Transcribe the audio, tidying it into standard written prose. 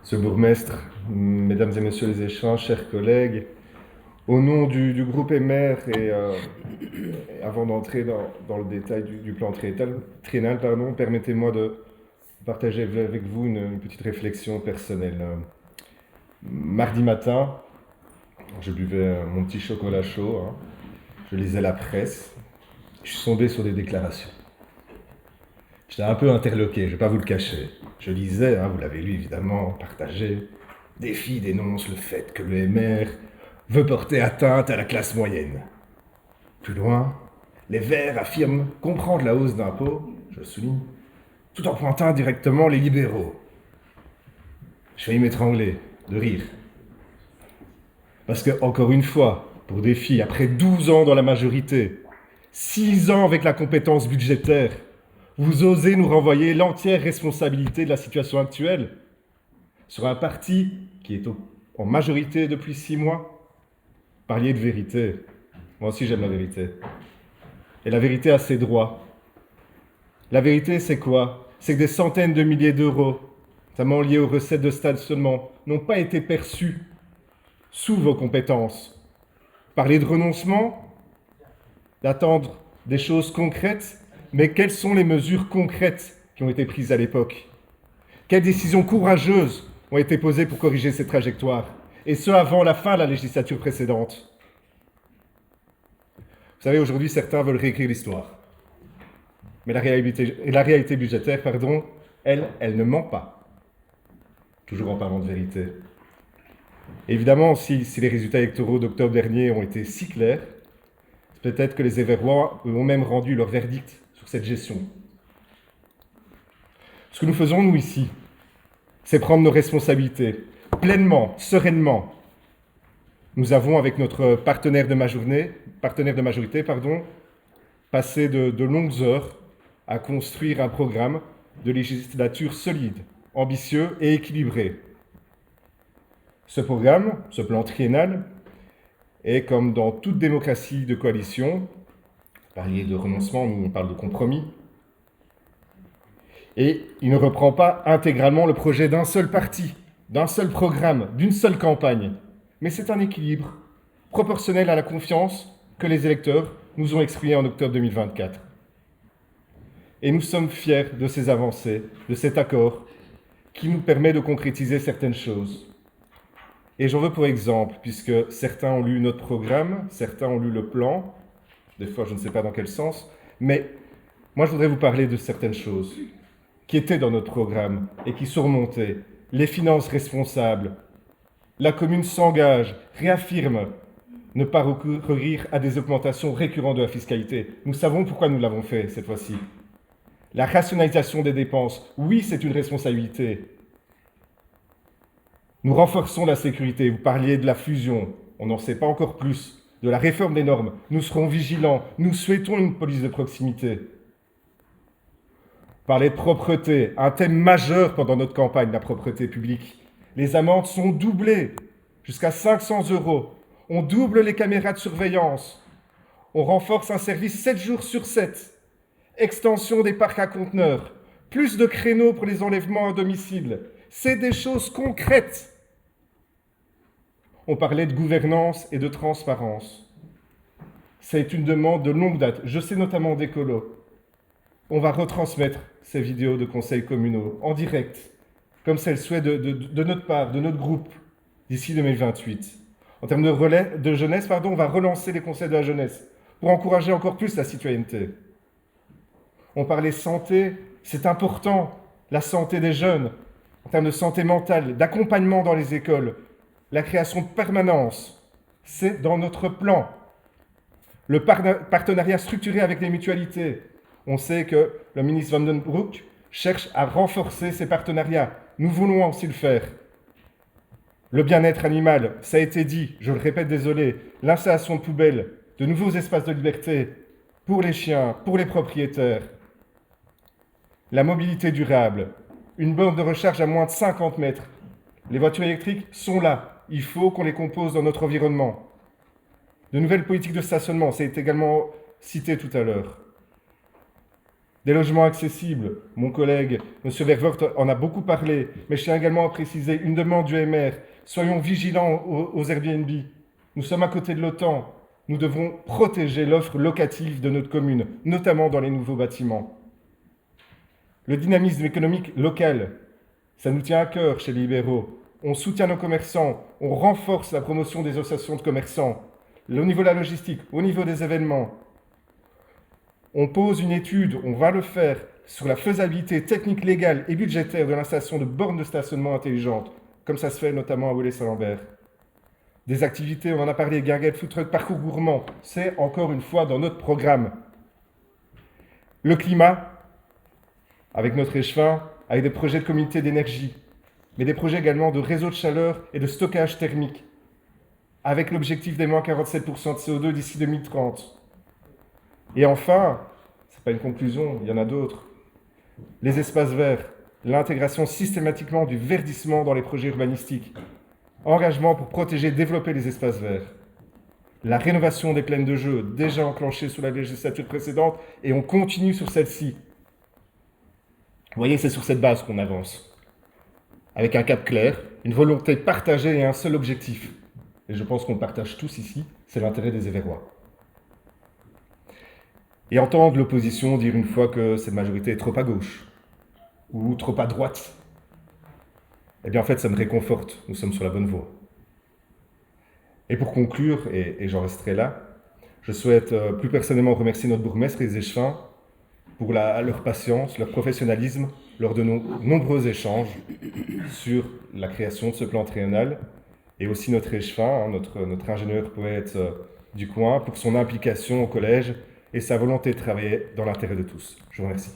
Monsieur le bourgmestre, mesdames et messieurs les échanges, chers collègues, au nom du groupe EMER et avant d'entrer dans le détail du plan triennal, permettez-moi de partager avec vous une petite réflexion personnelle. Mardi matin, je buvais mon petit chocolat chaud, je lisais la presse, je suis tombé sur des déclarations. J'étais un peu interloqué, je ne vais pas vous le cacher. Je lisais, vous l'avez lu évidemment, partagé. Défi dénonce le fait que le MR veut porter atteinte à la classe moyenne. Plus loin, les Verts affirment comprendre la hausse d'impôts, je le souligne, tout en pointant directement les libéraux. Je faillis m'étrangler, de rire. Parce que, encore une fois, pour Défi, après 12 ans dans la majorité, 6 ans avec la compétence budgétaire, vous osez nous renvoyer l'entière responsabilité de la situation actuelle sur un parti qui est en majorité depuis 6 mois. Parliez de vérité. Moi aussi j'aime la vérité. Et la vérité a ses droits. La vérité c'est quoi? C'est que des centaines de milliers d'euros, notamment liés aux recettes de stationnement, n'ont pas été perçus sous vos compétences. Parler de renoncement, d'attendre des choses concrètes, mais quelles sont les mesures concrètes qui ont été prises à l'époque? Quelles décisions courageuses ont été posées pour corriger ces trajectoires? Et ce, avant la fin de la législature précédente. Vous savez, aujourd'hui, certains veulent réécrire l'histoire. Mais la réalité budgétaire, elle ne ment pas. Toujours en parlant de vérité. Évidemment, si les résultats électoraux d'octobre dernier ont été si clairs, peut-être que les Éverrois ont même rendu leur verdict sur cette gestion. Ce que nous faisons, nous, ici, c'est prendre nos responsabilités, pleinement, sereinement. Nous avons, avec notre partenaire de majorité, passé de longues heures à construire un programme de législature solide, ambitieux et équilibré. Ce programme, ce plan triennal, est comme dans toute démocratie de coalition, parler de renoncement, nous on parle de compromis, et il ne reprend pas intégralement le projet d'un seul parti, d'un seul programme, d'une seule campagne, mais c'est un équilibre proportionnel à la confiance que les électeurs nous ont exprimée en octobre 2024. Et nous sommes fiers de ces avancées, de cet accord qui nous permet de concrétiser certaines choses. Et j'en veux pour exemple, puisque certains ont lu notre programme, certains ont lu le plan, des fois je ne sais pas dans quel sens, mais moi je voudrais vous parler de certaines choses qui étaient dans notre programme et qui sont remontées. Les finances responsables. La commune s'engage, réaffirme ne pas recourir à des augmentations récurrentes de la fiscalité. Nous savons pourquoi nous l'avons fait cette fois-ci. La rationalisation des dépenses, oui, c'est une responsabilité. Nous renforçons la sécurité. Vous parliez de la fusion, on n'en sait pas encore plus. De la réforme des normes, nous serons vigilants. Nous souhaitons une police de proximité. Parler de propreté, un thème majeur pendant notre campagne, la propreté publique. Les amendes sont doublées, jusqu'à 500 €. On double les caméras de surveillance. On renforce un service 7 jours sur 7. Extension des parcs à conteneurs. Plus de créneaux pour les enlèvements à domicile. C'est des choses concrètes. On parlait de gouvernance et de transparence. C'est une demande de longue date. Je sais notamment d'Écolo. On va retransmettre ces vidéos de conseils communaux en direct, comme c'est le souhait de notre part, de notre groupe, d'ici 2028. En termes de jeunesse, on va relancer les conseils de la jeunesse pour encourager encore plus la citoyenneté. On parlait santé, c'est important, la santé des jeunes, en termes de santé mentale, d'accompagnement dans les écoles, la création de permanence, c'est dans notre plan. Le partenariat structuré avec les mutualités. On sait que le ministre Van den Broek cherche à renforcer ces partenariats. Nous voulons aussi le faire. Le bien-être animal, ça a été dit, je le répète, désolé, l'installation de poubelles, de nouveaux espaces de liberté pour les chiens, pour les propriétaires. La mobilité durable, une borne de recharge à moins de 50 mètres. Les voitures électriques sont là, il faut qu'on les compose dans notre environnement. De nouvelles politiques de stationnement, ça a été également cité tout à l'heure. Des logements accessibles, mon collègue M. Vervoort en a beaucoup parlé, mais je tiens également à préciser une demande du MR. Soyons vigilants aux Airbnb. Nous sommes à côté de l'OTAN. Nous devrons protéger l'offre locative de notre commune, notamment dans les nouveaux bâtiments. Le dynamisme économique local, ça nous tient à cœur chez les libéraux. On soutient nos commerçants, on renforce la promotion des associations de commerçants, au niveau de la logistique, au niveau des événements. On pose une étude, on va le faire, sur la faisabilité technique, légale et budgétaire de l'installation de bornes de stationnement intelligentes, comme ça se fait notamment à Woluwe-Saint-Lambert. Des activités, on en a parlé, guinguettes, food truck, parcours gourmand, c'est encore une fois dans notre programme. Le climat, avec notre échevin, avec des projets de communauté d'énergie, mais des projets également de réseau de chaleur et de stockage thermique, avec l'objectif des moins 47% de CO2 d'ici 2030. Et enfin, ce n'est pas une conclusion, il y en a d'autres, les espaces verts, l'intégration systématiquement du verdissement dans les projets urbanistiques, engagement pour protéger et développer les espaces verts, la rénovation des plaines de jeux, déjà enclenchée sous la législature précédente, et on continue sur celle-ci. Vous voyez, c'est sur cette base qu'on avance, avec un cap clair, une volonté partagée et un seul objectif. Et je pense qu'on le partage tous ici, c'est l'intérêt des Évérois. Et entendre l'opposition dire une fois que cette majorité est trop à gauche ou trop à droite, eh bien en fait ça me réconforte, nous sommes sur la bonne voie. Et pour conclure, et j'en resterai là, je souhaite plus personnellement remercier notre bourgmestre et les échevins pour leur patience, leur professionnalisme, lors de nos nombreux échanges sur la création de ce plan triennal, et aussi notre échevin, notre ingénieur poète du coin, pour son implication au collège et sa volonté de travailler dans l'intérêt de tous. Je vous remercie.